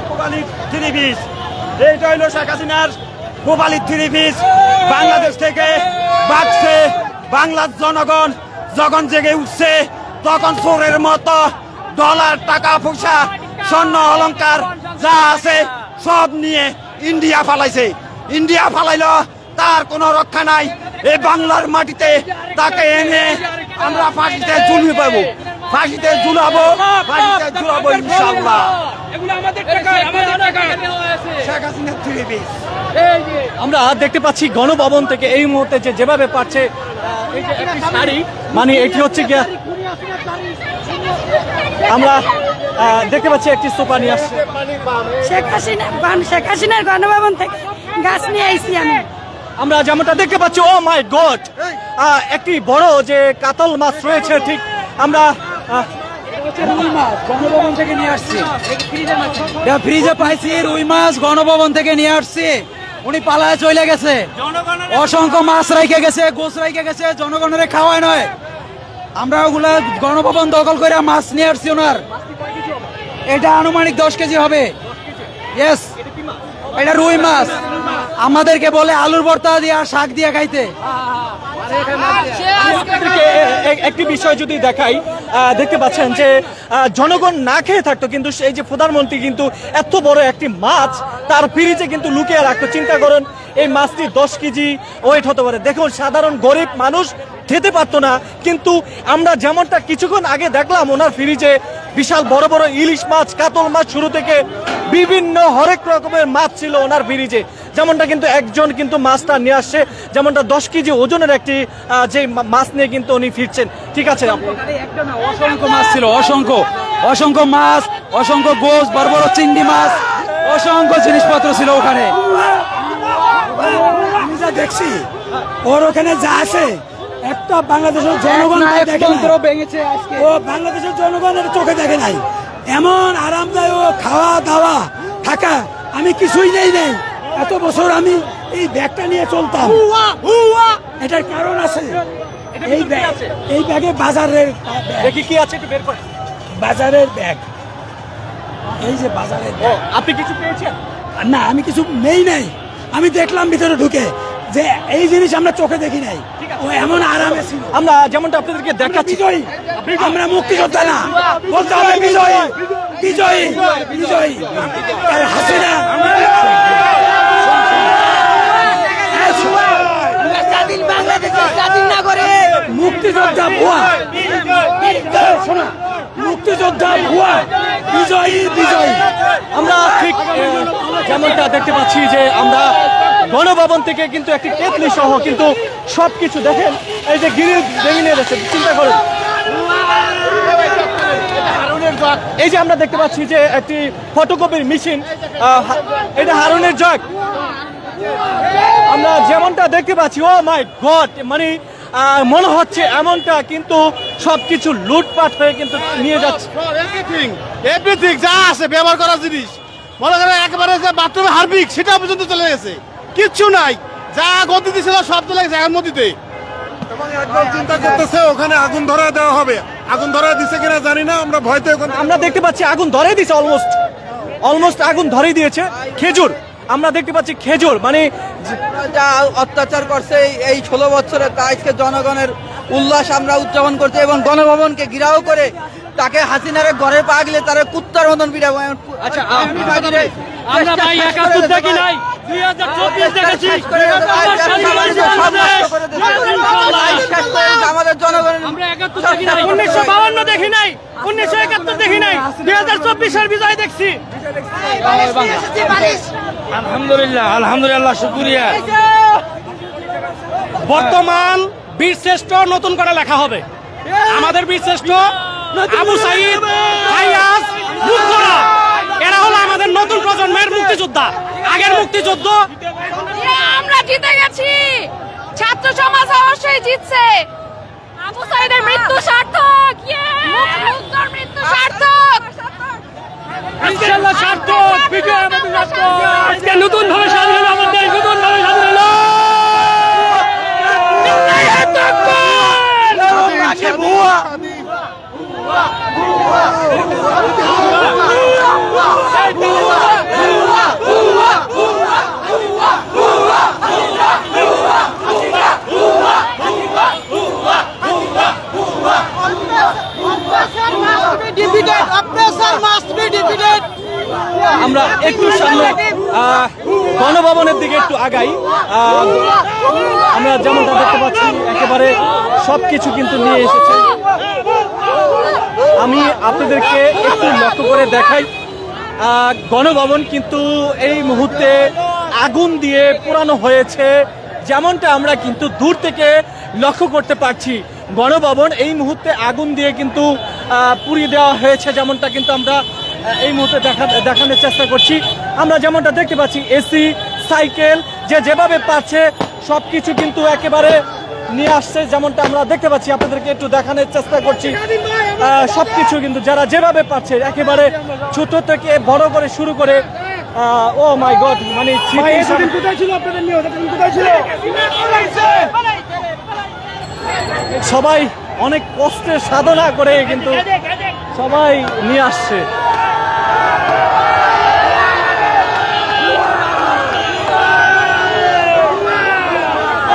গোপালীর three piece, এইটা হইল শেখ হাসিনার গোপালীর থ্রি পিস। বাংলাদেশ থেকে বাঁচছে বাংলার জনগণ, যখন জেগে উঠছে তখন চোরের মতো ডলার, টাকা পয়সা, স্বর্ণ অলংকার যা আছে সব নিয়ে ইন্ডিয়া ফালাইছে। ইন্ডিয়া ফালাইল, তার কোনো রক্ষা নাই। এই বাংলার মাটিতে তাকে এনে আমরা ফাঁসিতে ঝুলিয়ে পাবো, ফাঁসিতে ঝুলাবো, ফাঁসিতে ঝুলাবো ইনশাআল্লাহ। শেখ হাসিনার থ্রি পিস। আমরা দেখতে পাচ্ছি গণভবন থেকে এই মুহূর্তে যেভাবে পাচ্ছে এই যে একটি শাড়ি, মানে এটি হচ্ছে গিয়া আমরা দেখতে পাচ্ছি একটি সোফা নিয়ে আসছে শেখ হাসিনার গণভবন থেকে গাছ নিয়ে আইছি আমি। আমরা যেমনটা দেখতে পাচ্ছি, ও মাই গড, একটি বড় যে কাতল মাছ রয়েছে, ঠিক আমরা গণভবন থেকে নিয়ে আসছি, ফ্রিজে পাইছি রুই মাছ, গণভবন থেকে নিয়ে আসছি। উনি পালায় চলে গেছে, অসংখ্য মাছ রাইখে গেছে, গোছ রাইখে গেছে, জনগণের খাওয়ায় নয়। আমরা ওগুলা গণভবন দখল করে মাছ নিয়ে আসছি ওনার। এটা আনুমানিক 10 কেজি হবে। ইয়েস, এটা রুই মাছ। আমাদেরকে বলে আলুর ভর্তা দিয়ে আর শাক দিয়ে খাইতে। একটি বিষয় যদি দেখাই, দেখতে পাচ্ছেন যে জনগণ না খেয়ে থাকতো, কিন্তু এই যে প্রধানমন্ত্রী কিন্তু এত বড় একটি মাছ তার ফ্রিজে কিন্তু লুকিয়ে রাখতো। চিন্তা করেন, এই মাছটি 10 কেজি ওয়েট হতে পারে। দেখুন, সাধারণ গরিব মানুষ খেতে পারতো না, কিন্তু আমরা যেমনটা কিছুক্ষণ আগে দেখলাম ওনার ফ্রিজে বিশাল বড় বড় ইলিশ মাছ, কাতল মাছ, শুরু থেকে বিভিন্ন হরেক রকমের মাছ ছিল ওনার ফ্রিজে। যেমনটা কিন্তু একজন কিন্তু মাছটা নিয়ে আসছে, যেমনটা 10 কেজি ওজনের একটি যে মাছ নিয়ে কিন্তু উনি ফিরছেন। ঠিক আছে, অসংখ্য মাছ ছিল, অসংখ্য মাছ, অসংখ্য গোছ, বড় বড় চিংড়ি মাছ, অসংখ্য জিনিসপত্র ছিল ওখানে। আমি যা দেখছি ওর ওখানে যা আছে একটা বাংলাদেশের জনগণ ভেঙেছে আজকে। ও বাংলাদেশের জনগণের চোখে দেখে নাই। এমন আরামদায়ক খাওয়া দাওয়া থাকা আমি কিছুই নেই নেই। এত বছর আমি এই ব্যাগটা নিয়ে চলতাম, এটার কারণ আছে। এই ব্যাগে বাজারের দেখি কি আছে, একটু বের করেন। বাজারের ব্যাগ, এই যে বাজারের ব্যাগ। আপনি কিছু পেয়েছেন? না, আমি কিছু নেই নাই। আমি দেখলাম ভিতরে ঢুকে যে এই জিনিস আমরা চোখে দেখি নাই। ও এমন আরামে ছিল। আমরা যেমনটা আপনাদেরকে দেখাচ্ছি, বিজয়ী, আমরা মুক্তিযোদ্ধা না, বলতে হবে বিজয়ী, বিজয়ী, বিজয়ী। আর হাসিনা স্বাধীন বাংলাদেশের স্বাধীন নাগরিক, মুক্তিযোদ্ধা ভুয়া, শোনো, মুক্তিযোদ্ধা ভুয়া, বিজয়ী, বিজয়ী। আমরা ঠিক যেমনটা দেখতে পাচ্ছি যে আমরা গণভবন থেকে কিন্তু একটি কেতলি সহ কিন্তু সবকিছু দেখেন, এই যে গিরিল ভেঙে নিয়ে যাচ্ছে। চিন্তা করুন, এই যে আমরা দেখতে পাচ্ছি যে একটি ফটোকপির মেশিন, এটা হারুনের জগ। আমরা যেমনটা দেখতে পাচ্ছি, ও মাই গড, মানে মনে হচ্ছে এমনটা, কিন্তু সবকিছু লুটপাট হয়ে কিন্তু নিয়ে যাচ্ছে। এভরিথিং যা আছে ব্যবহার করার জিনিস, মনে করেন একেবারে যে বাথরুমে হারপিক সেটা পর্যন্ত চলে গেছে, কিচ্ছু নাই। যা গতি দিছিল সব চলে গেছে এর মধ্যে। এবং একদম চিন্তা করতেছে ওখানে আগুন ধরা দেওয়া হবে। আগুন ধরা দিছে কিনা জানি না, আমরা ভয়তে আমরা দেখতে পাচ্ছি আগুন ধরে দিয়েছে, অলমোস্ট আগুন ধরে দিয়েছে। খেজুর, আমরা দেখতে পাচ্ছি খেজুর, মানে যা অত্যাচার করছে এই 16 বছরে, তা আজকে জনগণের উল্লাস আমরা উদযাপন করছি এবং গণভবনকে ঘিরাও করে তাকে হাসিনারে ঘরে পা গেলে তারা কুত্তার মতন পিটাবো। আচ্ছা, আমরা ভাই 71 দেখি নাই, 2024 দেখেছি। আমাদের জনগণের আমরা 71 দেখি নাই, 1952 দেখি নাই, 1971 দেখি নাই, 2024 এর বিজয় দেখছি। আলহামদুলিল্লাহ, আলহামদুলিল্লাহ, শুকরিয়া। বর্তমান বীরশ্রেষ্ঠ নতুন করে লেখা হবে। আমাদের বীরশ্রেষ্ঠ আবু সাইদ, ফাইয়াজ, মুক্তরা, এরা হলো আমাদের নতুন প্রজন্মের মুক্তিযোদ্ধা। আগের মুক্তিযুদ্ধ আমরা জিতে গেছি, ছাত্র সমাজ অবশ্যই জিতছে। আবু সাইদের মৃত্যু সার্থক, মুক্তির মৃত্যু সার্থক, ইনশাআল্লাহ সার্থক, বিজয় আমাদের সার্থক। আজকে নতুন ভাবে স্বাধীন হলো আমাদের দেশ, নতুন ভাবে স্বাধীন হলো। ভুয়া আমরা একটু সামনে গণভবনের দিকে একটু আগাই। আমরা যেমনটা দেখতে পাচ্ছি একেবারে সবকিছু কিন্তু নিয়ে এসেছে। আমি আপনাদেরকে একটু লক্ষ্য করে দেখাই, গণভবন কিন্তু এই মুহূর্তে আগুন দিয়ে পোড়ানো হয়েছে, যেমনটা আমরা কিন্তু দূর থেকে লক্ষ্য করতে পারছি। গণভবন এই মুহূর্তে আগুন দিয়ে কিন্তু পুড়িয়ে দেওয়া হয়েছে, যেমনটা কিন্তু আমরা এই মুহূর্তে দেখানোর চেষ্টা করছি। আমরা যেমনটা দেখতে পাচ্ছি এসি, সাইকেল, যেভাবে পাচ্ছে সব কিছু কিন্তু একেবারে নিয়ে আসছে, যেমনটা আমরা দেখতে পাচ্ছি। আপনাদেরকে একটু দেখানোর চেষ্টা করছি। সবকিছু কিন্তু যারা যেভাবে পাচ্ছে একেবারে ছোট থেকে বড় করে শুরু করে, ও মাই গড, মানে সবাই অনেক কষ্টের সাধনা করে কিন্তু সবাই নিয়ে আসছে।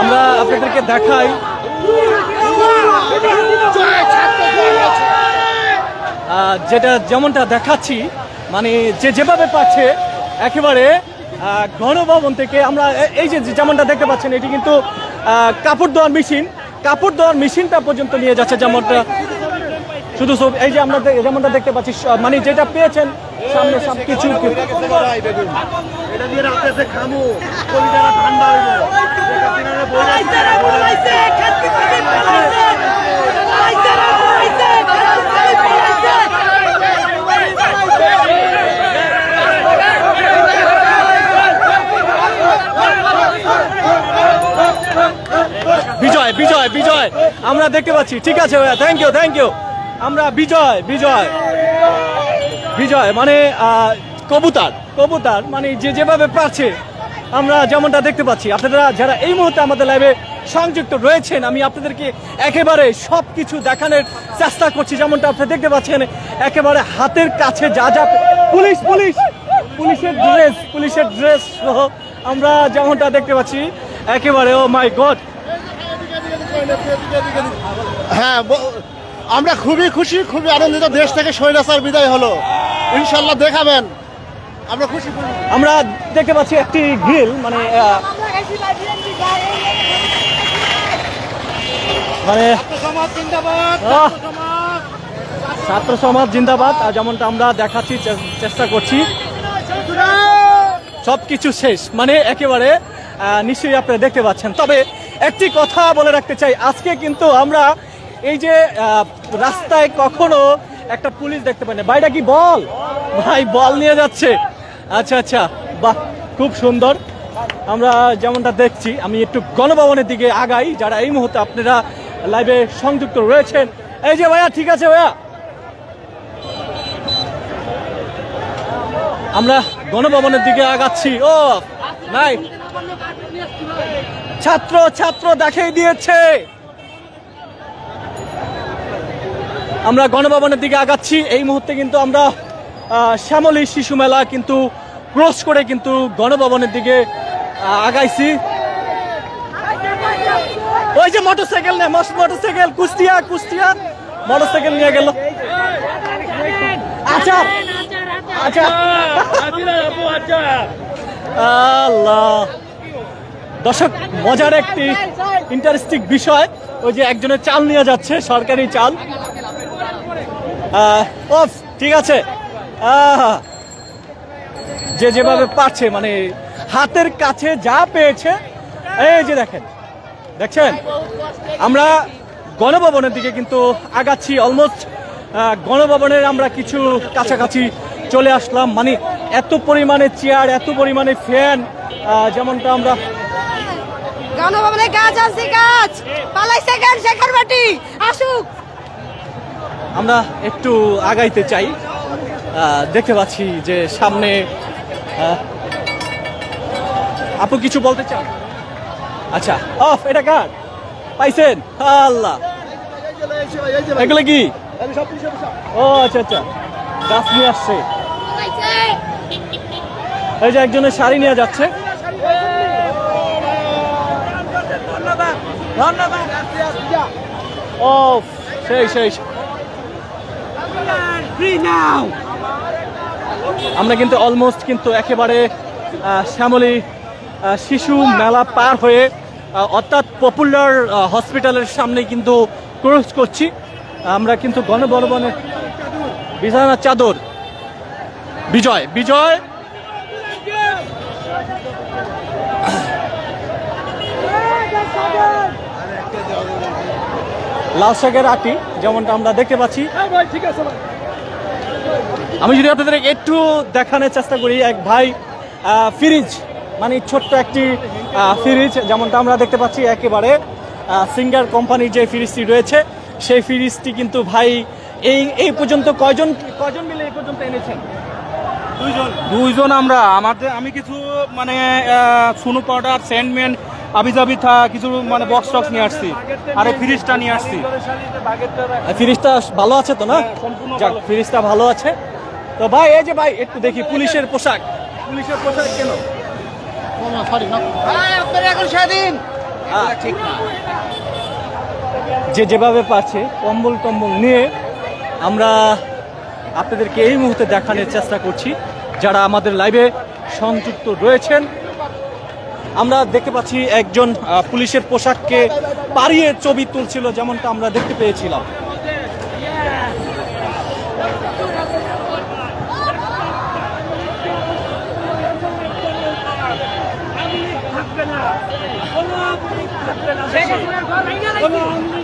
আমরা আপনাদেরকে দেখাই, যেটা যেমনটা দেখাচ্ছি, মানে যেভাবে পাচ্ছে একেবারে গণভবন থেকে আমরা এই যে যেমনটা দেখতে পাচ্ছেন, এটি কিন্তু কাপড় ধোয়ার মেশিনটা পর্যন্ত নিয়ে যাচ্ছে। যেমনটা শুধু এই যে আমরা যেমনটা দেখতে পাচ্ছি, মানে যেটা পেয়েছেন সামনে সবকিছু বিজয় বিজয় বিজয় আমরা দেখতে পাচ্ছি। ঠিক আছে ভাইয়া, থ্যাংক ইউ। আমরা বিজয় মানে কবুতর মানে যেভাবে পারছে আমরা যেমনটা দেখতে পাচ্ছি। আপনারা যারা এই মুহূর্তে আমাদের লাইভে সংযুক্ত রয়েছেন, আমি আপনাদেরকে একেবারে সব কিছু দেখানোর চেষ্টা করছি। যেমনটা আপনারা দেখতে পাচ্ছেন একেবারে হাতের কাছে যা পুলিশের ড্রেস সহ আমরা যেমনটা দেখতে পাচ্ছি একেবারে, ও মাই গড। হ্যাঁ, আমরা খুবই খুশি, খুবই আনন্দিত। দেশ থেকে স্বৈরাচার বিদায় হলো, ইনশাল্লাহ দেখাবেন, আমরা খুশি। আমরা দেখতে পাচ্ছি একটি গ্রিল, মানে ছাত্র সমাজ জিন্দাবাদ, যেমনটা আমরা দেখাচ্ছি, চেষ্টা করছি। সবকিছু শেষ, মানে একেবারে নিশ্চয়ই আপনারা দেখতে পাচ্ছেন। তবে একটি কথা বলে রাখতে চাই, আজকে কিন্তু আমরা এই যে রাস্তায় কখনো একটা পুলিশ দেখতে পাই না। ভাইটা কি বল নিয়ে যাচ্ছে? আচ্ছা, বাহ, খুব সুন্দর। আমরা যেমনটা দেখছি, আমি একটু গণভবনের দিকে আগাই। যারা এই মুহূর্তে আপনারা লাইভে সংযুক্ত রয়েছেন, এই যে ভাইয়া, ঠিক আছে ভাইয়া, আমরা গণভবনের দিকে আগাচ্ছি। ও নাই, ছাত্র দেখিয়ে দিয়েছে। আমরা গণভবনের দিকে আগাচ্ছি। এই মুহূর্তে কিন্তু আমরা শ্যামলী শিশু মেলা কিন্তু ক্রস করে কিন্তু গণভবনের দিকে আগাইছি। ওই যে মোটরসাইকেল কুষ্টিয়া মোটরসাইকেল নিয়ে গেল। আচ্ছা আল্লাহ, দর্শক, মজার একটি ইন্টারেস্টিং বিষয়, ওই যে একজনের চাল নিয়ে যাচ্ছে, সরকারি চাল। ঠিক আছে, যেভাবে পারছে, মানে হাতের কাছে যা পেয়েছে। এই যে দেখছেন, আমরা গণভবনের দিকে কিন্তু আগাচ্ছি। অলমোস্ট গণভবনের আমরা কিছু কাছাকাছি চলে আসলাম। মানে এত পরিমাণে চেয়ার, এত পরিমাণে ফ্যান, যেমনটা আমরা গণভবনে কাজ পালাইছে গান শেখার বাটি আসুক। আমরা একটু আগাইতে চাই। দেখতে পাচ্ছি যে সামনে, আপু কিছু বলতে চান? আচ্ছা, এটা কার পাইছেন? আল্লাহ, এগুলো কি? ও আচ্ছা, গাছ নিয়ে আসছে। এই যে একজনের শাড়ি নিয়ে যাচ্ছে। ও সেই সেই আমরা কিন্তু অলমোস্ট কিন্তু একেবারে শ্যামলী শিশু মেলা পার হয়ে অর্থাৎ পপুলার হসপিটালের সামনে কিন্তু ক্রস করছি। আমরা কিন্তু গণবন্ধনের বিছানার চাদর বিজয় বিজয় লাল শাকের আটি যেমনটা আমরা দেখতে পাচ্ছি। আমি যদি আপনাদের একটু দেখানোর চেষ্টা করি, এক ভাই ফ্রিজ মানে ছোট্ট একটি ফ্রিজ যেমনটা আমরা দেখতে পাচ্ছি, একেবারে সিঙ্গার কোম্পানির যে ফ্রিজটি রয়েছে সেই ফ্রিজটি কিন্তু ভাই এই পর্যন্ত কয়জন মিলে এই পর্যন্ত এনেছেন? দুইজন আমরা আমি কিছু মানে সুনো পাউডার স্যান্ডম্যান আবিজাবি কিছু মানে বক্স টক্স নিয়ে আসছি, আর এই ফ্রিজটা নিয়ে আসছি। ফ্রিজটা ভালো আছে তো না? যাক, ফ্রিজটা ভালো আছে তো ভাই। এই যে ভাই একটু দেখি পুলিশের পোশাক কেন যে যেভাবে পারছে কম্বল টম্বল নিয়ে আমরা আপনাদেরকে এই মুহূর্তে দেখানোর চেষ্টা করছি যারা আমাদের লাইভে সংযুক্ত রয়েছেন। আমরা দেখতে পাচ্ছি একজন পুলিশের পোশাককে পাড়িয়ে ছবি তুলছিল যেমনটা আমরা দেখতে পেয়েছিলাম।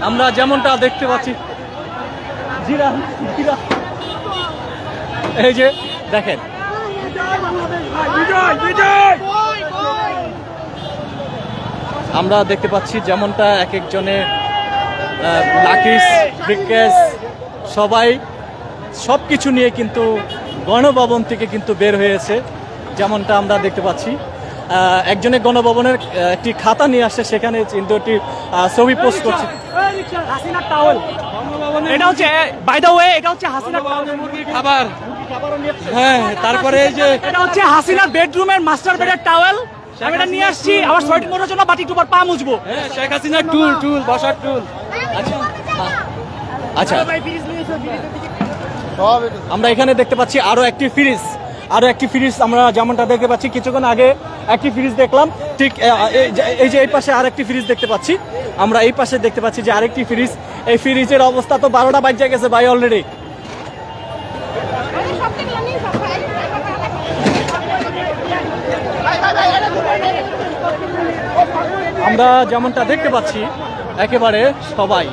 আমরা যেমনটা দেখতে পাচ্ছি এই যে দেখেন আমরা দেখতে পাচ্ছি যেমনটা এক একজনের লাকিস ব্রিকেস সবাই সব কিছু নিয়ে কিন্তু গণভবন থেকে কিন্তু বের হয়েছে যেমনটা আমরা দেখতে পাচ্ছি। একজনের গণভবনের একটি খাতা নিয়ে আসছে, সেখানে কিন্তু একটি ছবি পোস্ট করছে। হাসিনা টাওয়েল এটা হচ্ছে বাই দ্য ওয়ে এটা হচ্ছে হাসিনা মুরগির খাবার। হ্যাঁ, তারপরে এই যে এটা হচ্ছে হাসিনার বেডরুমের মাস্টার বেডের টাওয়েল। আমি এটা নিয়ে আসছি আমার সোয়েটিং করার জন্য, বাটি টুবার পা মুছবো। শেখ হাসিনার টুল বসার টুল। আচ্ছা, আমরা এখানে দেখতে পাচ্ছি আরো একটি ফ্রিজ আমরা যেমনটা দেখতে পাচ্ছি। কিছুক্ষণ আগে একটি ফ্রিজ দেখলাম, ঠিক এই যে এই পাশে আরেকটি ফ্রিজ দেখতে পাচ্ছি। আমরা এই পাশে দেখতে পাচ্ছি যে আরেকটি ফ্রিজ। এই ফ্রিজের অবস্থা তো 12টা বাজে গেছে ভাই অলরেডি। আমরা যেমনটা দেখতে পাচ্ছি একেবারে সবাই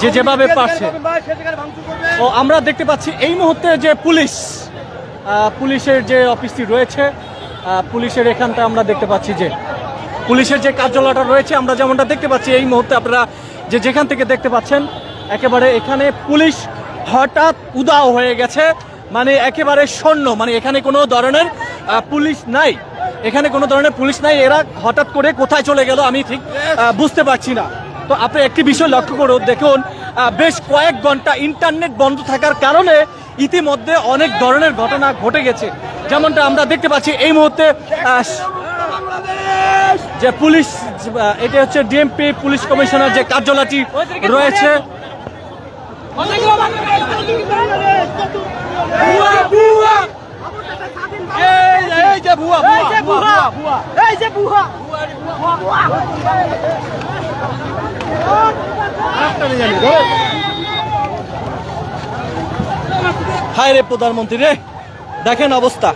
যে যেভাবে পারছে। ও আমরা দেখতে পাচ্ছি এই মুহূর্তে যে পুলিশের যে অফিসটি রয়েছে, পুলিশের এখানটা আমরা দেখতে পাচ্ছি যে পুলিশের যে কার্যালয়টা রয়েছে, আমরা যেমনটা দেখতে পাচ্ছি এই মুহূর্তে আপনারা যেখান থেকে দেখতে পাচ্ছেন একেবারে এখানে পুলিশ হঠাৎ উদাও হয়ে গেছে, মানে একেবারে শূন্য, মানে এখানে কোনো ধরনের পুলিশ নাই, এরা হঠাৎ করে কোথায় চলে গেল আমি ঠিক বুঝতে পারছি না। তো আপনি একটি বিষয় লক্ষ্য করুন, দেখুন বেশ কয়েক ঘন্টা ইন্টারনেট বন্ধ থাকার কারণে ইতিমধ্যে অনেক ধরনের ঘটনা ঘটে গেছে, যেমনটা আমরা দেখতে পাচ্ছি এই মুহূর্তে যে পুলিশ, এটা হচ্ছে ডিএমপি পুলিশ কমিশনার যে কার্যালয়টি রয়েছে, হায় রে প্রধানমন্ত্রী রে, দেখেন অবস্থা।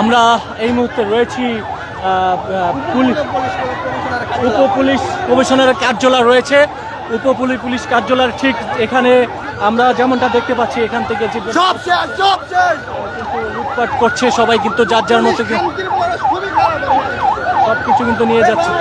আমরা এই মুহূর্তে রয়েছি উপ পুলিশ কমিশনারের কার্যালয় রয়েছে, পুলিশ কার্যালয়ের ঠিক এখানে আমরা যেমনটা দেখতে পাচ্ছি এখান থেকে যে লুটপাট করছে সবাই, কিন্তু যার যার মতো সবকিছু কিন্তু নিয়ে যাচ্ছে।